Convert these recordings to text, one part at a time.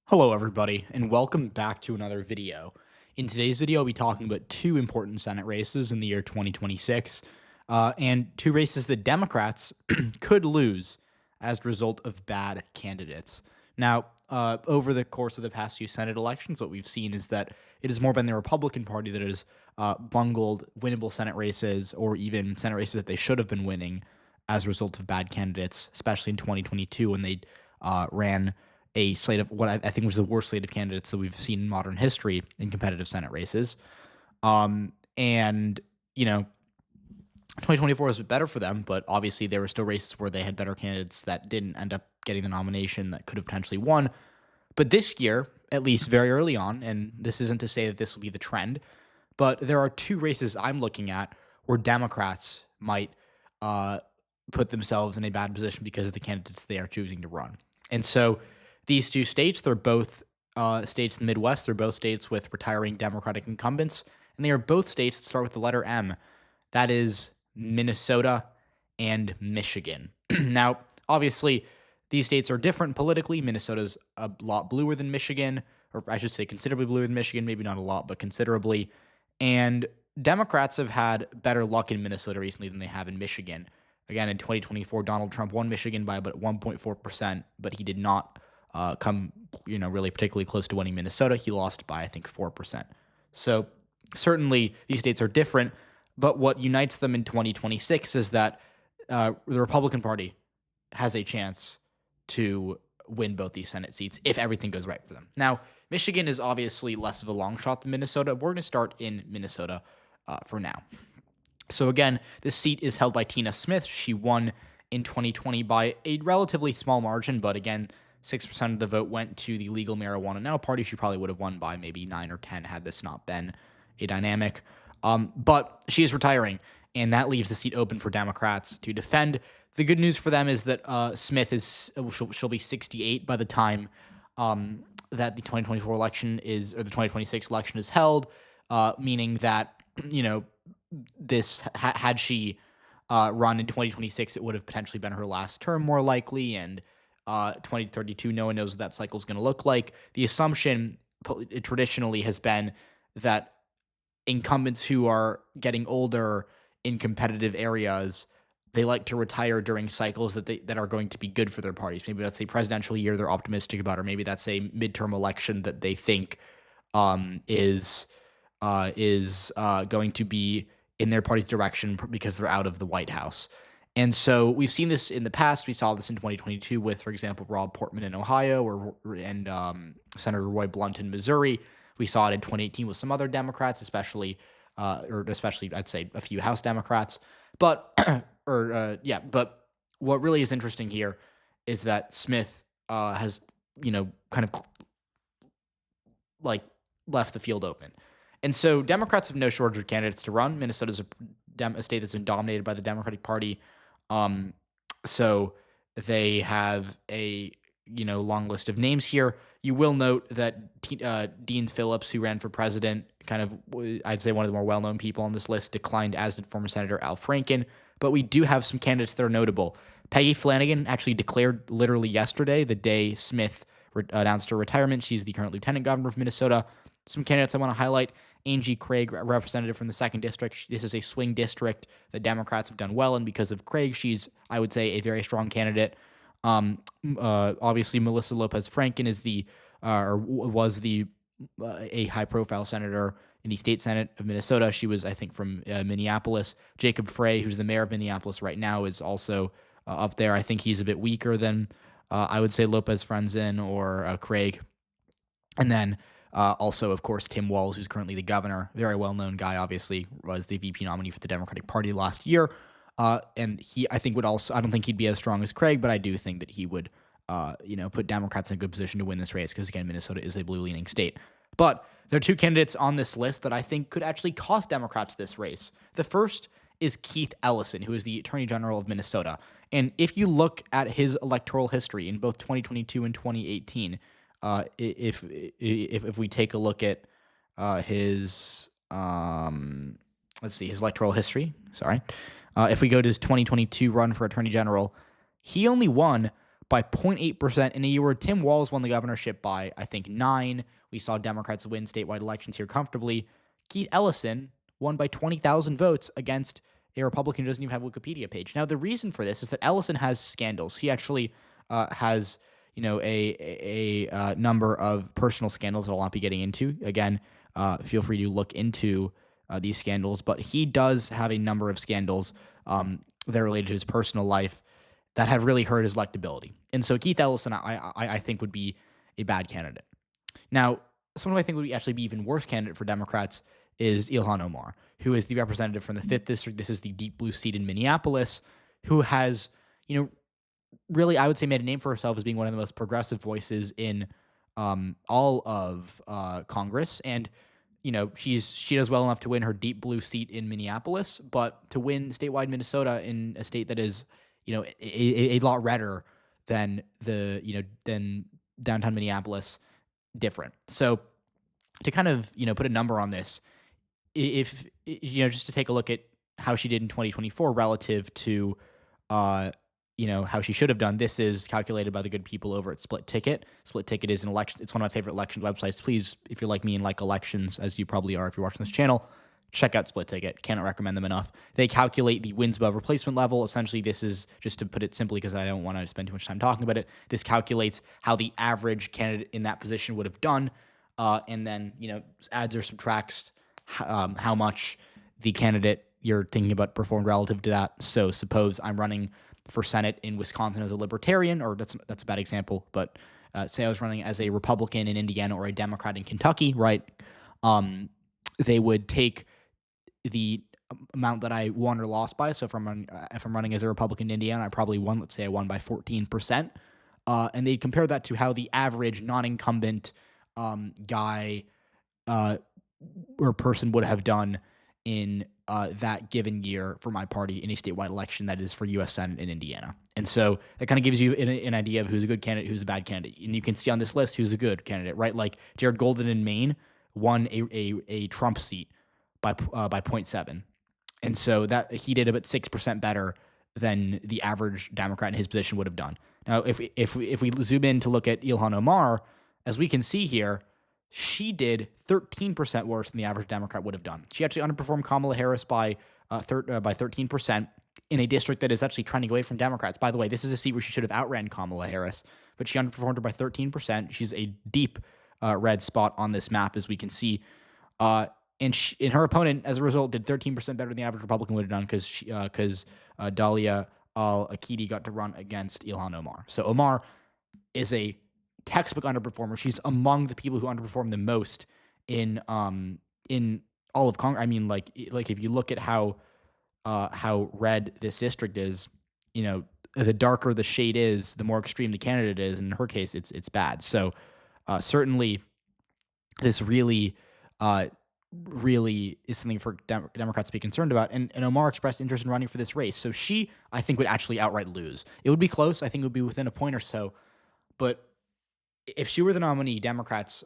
Hello everybody, and welcome back to another video. In today's video, I'll be talking about two important Senate races in the year 2026, and two races that Democrats could lose as a result of bad candidates. Now, over the course of the past few Senate elections, what we've seen is that it has more been the Republican Party that has bungled winnable Senate races, or even Senate races that they should have been winning as a result of bad candidates, especially in 2022 when they ran a slate of what I think was the worst slate of candidates that we've seen in modern history in competitive Senate races. And, 2024 was a bit better for them, but obviously there were still races where they had better candidates that didn't end up getting the nomination that could have potentially won. But this year, at least very early on, and this isn't to say that this will be the trend, but there are two races I'm looking at where Democrats might put themselves in a bad position because of the candidates they are choosing to run. And so these two states, they're both states in the Midwest. They're both states with retiring Democratic incumbents, and they are both states that start with the letter M. That is Minnesota and Michigan. Now, obviously, these states are different politically. Minnesota's a lot bluer than Michigan, or I should say considerably bluer than Michigan, maybe not a lot, but considerably. And Democrats have had better luck in Minnesota recently than they have in Michigan. Again, in 2024, Donald Trump won Michigan by about 1.4%, but he did not come, really particularly close to winning Minnesota. He lost by, I think, 4%. So certainly these states are different, but what unites them in 2026 is that the Republican Party has a chance to win both these Senate seats if everything goes right for them. Now, Michigan is obviously less of a long shot than Minnesota. We're going to start in Minnesota for now. So again, this seat is held by Tina Smith. She won in 2020 by a relatively small margin, but again, 6% of the vote went to the Legal Marijuana Now party. She probably would have won by maybe 9 or 10 had this not been a dynamic. But she is retiring, and that leaves the seat open for Democrats to defend. The good news for them is that Smith she'll be 68 by the time that the 2024 election is, or the 2026 election is held, meaning that, this had she run in 2026, it would have potentially been her last term, more likely, and 2032, no one knows what that cycle is going to look like. The assumption traditionally has been that incumbents who are getting older in competitive areas, they like to retire during cycles that are going to be good for their parties. Maybe that's a presidential year they're optimistic about, or maybe that's a midterm election that they think is going to be in their party's direction because they're out of the White House. And so we've seen this in the past. We saw this in 2022 with, for example, Rob Portman in Ohio and Senator Roy Blunt in Missouri. We saw it in 2018 with some other Democrats, especially I'd say a few House Democrats. But but what really is interesting here is that Smith has kind of like left the field open. And so Democrats have no shortage of candidates to run. Minnesota's a state that's been dominated by the Democratic Party. So they have a, long list of names here. You will note that Dean Phillips, who ran for president, kind of, I'd say one of the more well-known people on this list, declined, as did former Senator Al Franken. But we do have some candidates that are notable. Peggy Flanagan actually declared literally yesterday, the day Smith announced her retirement. She's the current lieutenant governor of Minnesota. Some candidates I want to highlight: Angie Craig, representative from the 2nd District. This is a swing district that Democrats have done well in because of Craig. She's, I would say, a very strong candidate. Obviously, Melissa Lopez Franken is was a high-profile senator in the state Senate of Minnesota. She was, I think, from Minneapolis. Jacob Frey, who's the mayor of Minneapolis right now, is also up there. I think he's a bit weaker than, I would say, Lopez Franken or Craig. And then also, of course, Tim Walz, who's currently the governor, very well-known guy, obviously, was the VP nominee for the Democratic Party last year. And he, I think, I don't think he'd be as strong as Craig, but I do think that he would, put Democrats in a good position to win this race because, again, Minnesota is a blue-leaning state. But there are two candidates on this list that I think could actually cost Democrats this race. The first is Keith Ellison, who is the Attorney General of Minnesota. And if you look at his electoral history in both 2022 and 2018, if we take a look at his his electoral history. Sorry, if we go to his 2022 run for Attorney General, he only won by 0.8% in a year where Tim Walz won the governorship by, I think, 9. We saw Democrats win statewide elections here comfortably. Keith Ellison won by 20,000 votes against a Republican who doesn't even have a Wikipedia page. Now, the reason for this is that Ellison has scandals. He actually has, a number of personal scandals that I'll not be getting into. Again, feel free to look into these scandals, but he does have a number of scandals that are related to his personal life that have really hurt his electability. And so Keith Ellison, I think, would be a bad candidate. Now, someone who I think would actually be even worse candidate for Democrats is Ilhan Omar, who is the representative from the 5th District. This is the deep blue seat in Minneapolis, who has, really, I would say, made a name for herself as being one of the most progressive voices in all of Congress. And, she does well enough to win her deep blue seat in Minneapolis, but to win statewide Minnesota in a state that is, a lot redder than than downtown Minneapolis, different. So to kind of, put a number on this, if, just to take a look at how she did in 2024 relative to, how she should have done. This is calculated by the good people over at Split Ticket. Split Ticket is an election. It's one of my favorite elections websites. Please, if you're like me and like elections, as you probably are if you're watching this channel, check out Split Ticket. Cannot recommend them enough. They calculate the wins above replacement level. Essentially, this is, just to put it simply because I don't want to spend too much time talking about it, this calculates how the average candidate in that position would have done, and then, adds or subtracts how much the candidate you're thinking about performed relative to that. So suppose I'm running for Senate in Wisconsin as a Libertarian, or that's a bad example, but say I was running as a Republican in Indiana or a Democrat in Kentucky, right? They would take the amount that I won or lost by. So if I'm running as a Republican in Indiana, I probably won. Let's say I won by 14%, and they'd compare that to how the average non-incumbent guy or person would have done in that given year for my party in a statewide election that is for U.S. Senate in Indiana. And so that kind of gives you an idea of who's a good candidate, who's a bad candidate. And you can see on this list who's a good candidate, right? Like Jared Golden in Maine won a Trump seat by 0.7. And so that he did about 6% better than the average Democrat in his position would have done. Now, if we zoom in to look at Ilhan Omar, as we can see here, she did 13% worse than the average Democrat would have done. She actually underperformed Kamala Harris by 13% in a district that is actually trending away from Democrats. By the way, this is a seat where she should have outran Kamala Harris, but she underperformed her by 13%. She's a deep red spot on this map, as we can see. And her opponent, as a result, did 13% better than the average Republican would have done because Dalia Al-Akidi got to run against Ilhan Omar. So Omar is a textbook underperformer. She's among the people who underperform the most in all of Congress. I mean, like if you look at how red this district is, the darker the shade is, the more extreme the candidate is. In her case, it's bad. So certainly, this really is something for Democrats to be concerned about. And Omar expressed interest in running for this race. So she, I think, would actually outright lose. It would be close. I think it would be within a point or so. But if she were the nominee, Democrats,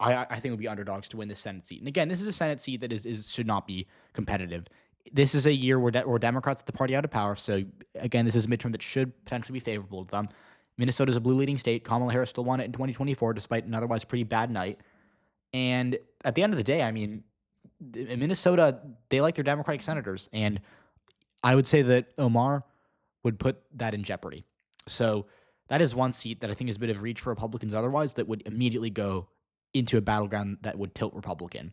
I think, would be underdogs to win this Senate seat. And again, this is a Senate seat that should not be competitive. This is a year where Democrats get the party out of power. So again, this is a midterm that should potentially be favorable to them. Minnesota is a blue leading state. Kamala Harris still won it in 2024, despite an otherwise pretty bad night. And at the end of the day, I mean, in Minnesota, they like their Democratic senators. And I would say that Omar would put that in jeopardy. So that is one seat that I think is a bit of reach for Republicans otherwise, that would immediately go into a battleground that would tilt Republican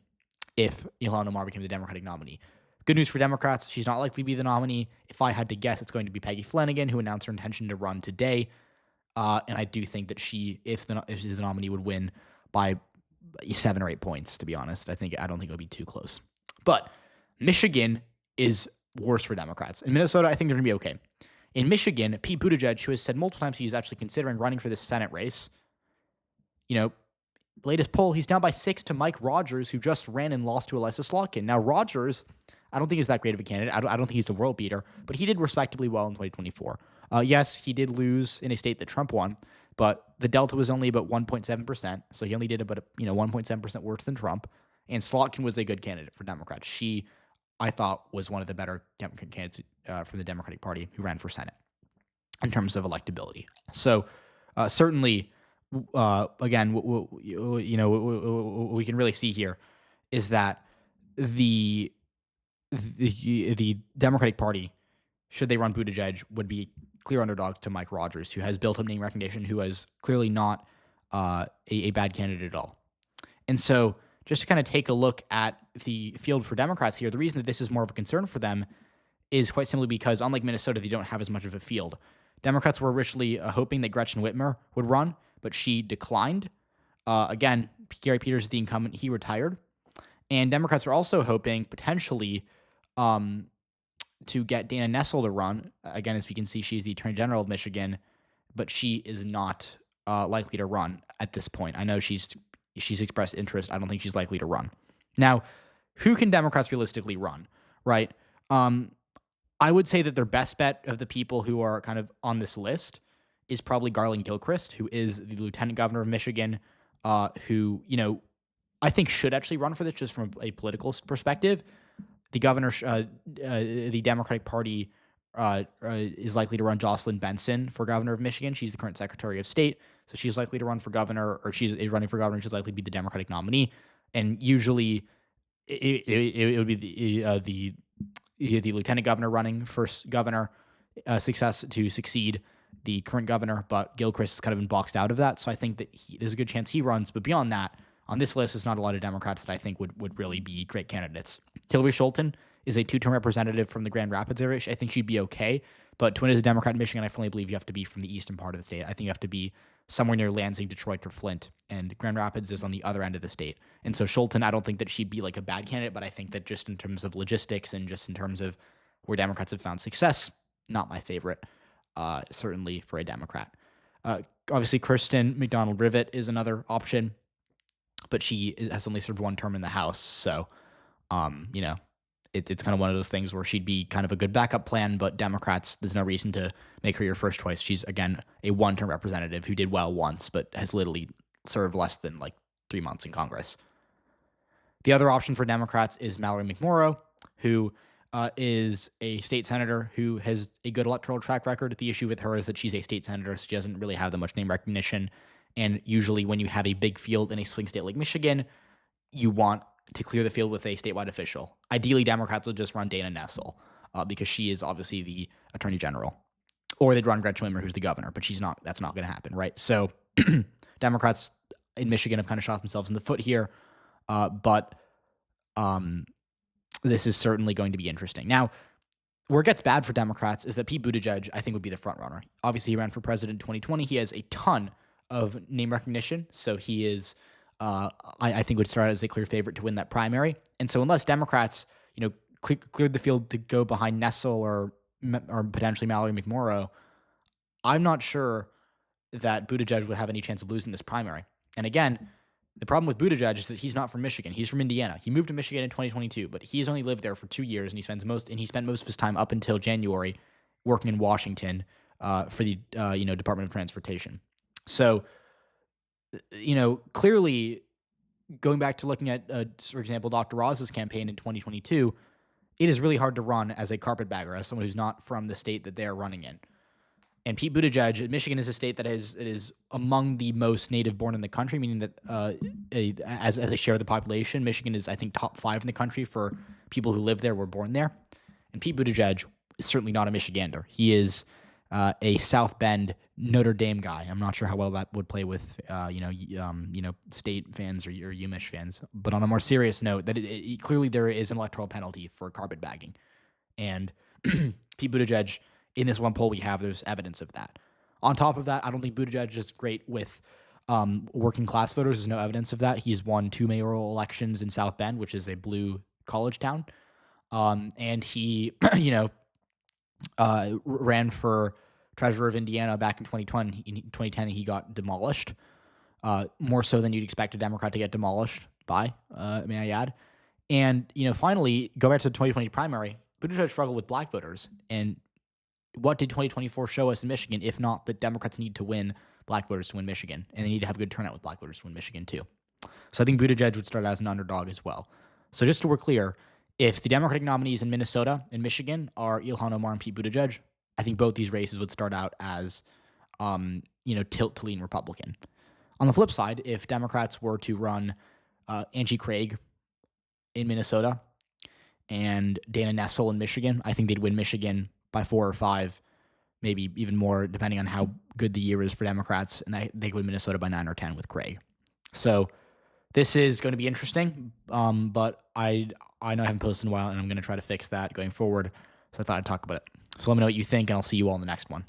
if Ilhan Omar became the Democratic nominee. Good news for Democrats, she's not likely to be the nominee. If I had to guess, it's going to be Peggy Flanagan, who announced her intention to run today. And I do think that she, if she's the nominee, would win by 7 or 8 points, to be honest. I don't think it'll be too close. But Michigan is worse for Democrats. In Minnesota, I think they're going to be okay. In Michigan, Pete Buttigieg, who has said multiple times he's actually considering running for this Senate race, latest poll, he's down by 6 to Mike Rogers, who just ran and lost to Elissa Slotkin. Now, Rogers, I don't think he's that great of a candidate. I don't think he's a world beater, but he did respectably well in 2024. Yes, he did lose in a state that Trump won, but the delta was only about 1.7%, so he only did about 1.7% worse than Trump. And Slotkin was a good candidate for Democrats. She, I thought, was one of the better Democratic candidates from the Democratic Party who ran for Senate. in terms of electability. So certainly, again, we can really see here is that the the Democratic Party, should they run Buttigieg, would be clear underdogs to Mike Rogers, who has built up name recognition, who is clearly not a bad candidate at all. And so just to kind of take a look at the field for Democrats here, the reason that this is more of a concern for them is quite simply because, unlike Minnesota, they don't have as much of a field. Democrats were originally hoping that Gretchen Whitmer would run, but she declined. Again, Gary Peters is the incumbent. He retired. And Democrats are also hoping potentially to get Dana Nessel to run. Again, as we can see, she's the Attorney General of Michigan, but she is not likely to run at this point. I know she's expressed interest. I don't think she's likely to run. Now, who can Democrats realistically run, right? I would say that their best bet of the people who are kind of on this list is probably Garland Gilchrist, who is the Lieutenant Governor of Michigan, who, I think should actually run for this just from a political perspective. The governor, the Democratic Party is likely to run Jocelyn Benson for governor of Michigan. She's the current Secretary of State, so she's likely to run for governor, or she's running for governor. She's likely to be the Democratic nominee, and usually it would be the lieutenant governor running for governor to succeed the current governor, but Gilchrist has kind of been boxed out of that. So I think that there's a good chance he runs. But beyond that, on this list is not a lot of Democrats that I think would really be great candidates. Hillary Scholten is a two-term representative from the Grand Rapids area. I think she'd be okay. But to win as a Democrat in Michigan, I firmly believe you have to be from the eastern part of the state. I think you have to be somewhere near Lansing, Detroit, or Flint. And Grand Rapids is on the other end of the state. And so Scholten, I don't think that she'd be like a bad candidate, but I think that just in terms of logistics and just in terms of where Democrats have found success, not my favorite, certainly for a Democrat. Obviously, Kirsten McDonald-Rivet is another option, but she has only served one term in the House. So, it's kind of one of those things where she'd be kind of a good backup plan, but Democrats, there's no reason to make her your first choice. She's, again, a one-term representative who did well once, but has literally served less than 3 months in Congress. The other option for Democrats is Mallory McMorrow, who is a state senator who has a good electoral track record. The issue with her is that she's a state senator, so she doesn't really have that much name recognition. And usually when you have a big field in a swing state like Michigan, you want to clear the field with a statewide official. Ideally, Democrats will just run Dana Nessel because she is obviously the Attorney General. Or they'd run Gretchen Whitmer, who's the governor, but she's not. That's not going to happen, right? So Democrats in Michigan have kind of shot themselves in the foot here, but this is certainly going to be interesting. Now, where it gets bad for Democrats is that Pete Buttigieg, I think, would be the front runner. Obviously, he ran for president in 2020. He has a ton of name recognition, so he is, I think, would start as a clear favorite to win that primary. And so, unless Democrats, cleared the field to go behind Nessel or potentially Mallory McMorrow, I'm not sure that Buttigieg would have any chance of losing this primary. And again, the problem with Buttigieg is that he's not from Michigan. He's from Indiana. He moved to Michigan in 2022, but he's only lived there for 2 years, and he spent most of his time up until January working in Washington for the Department of Transportation. So, clearly, going back to looking at, for example, Dr. Roz's campaign in 2022, it is really hard to run as a carpetbagger, as someone who's not from the state that they're running in. And Pete Buttigieg, Michigan is a state that is among the most native born in the country, meaning that as a share of the population, Michigan is, I think, top 5 in the country for people who live there, were born there. And Pete Buttigieg is certainly not a Michigander. He is a South Bend Notre Dame guy. I'm not sure how well that would play with state fans or UMich fans. But on a more serious note, that clearly there is an electoral penalty for carpetbagging, and Pete Buttigieg, in this one poll we have, there's evidence of that. On top of that, I don't think Buttigieg is great with working class voters. There's no evidence of that. He's won 2 mayoral elections in South Bend, which is a blue college town, and he ran for treasurer of Indiana back in 2020. In 2010, he got demolished, more so than you'd expect a Democrat to get demolished by, may I add. And, finally, go back to the 2020 primary, Buttigieg struggled with black voters. And what did 2024 show us in Michigan, if not that Democrats need to win black voters to win Michigan, and they need to have a good turnout with black voters to win Michigan too. So I think Buttigieg would start as an underdog as well. So just so we're clear, if the Democratic nominees in Minnesota and Michigan are Ilhan Omar and Pete Buttigieg, I think both these races would start out as, tilt to lean Republican. On the flip side, if Democrats were to run Angie Craig in Minnesota and Dana Nessel in Michigan, I think they'd win Michigan by 4 or 5, maybe even more, depending on how good the year is for Democrats, and they could win Minnesota by 9 or 10 with Craig. So this is going to be interesting, but I know I haven't posted in a while, and I'm going to try to fix that going forward, so I thought I'd talk about it. So let me know what you think, and I'll see you all in the next one.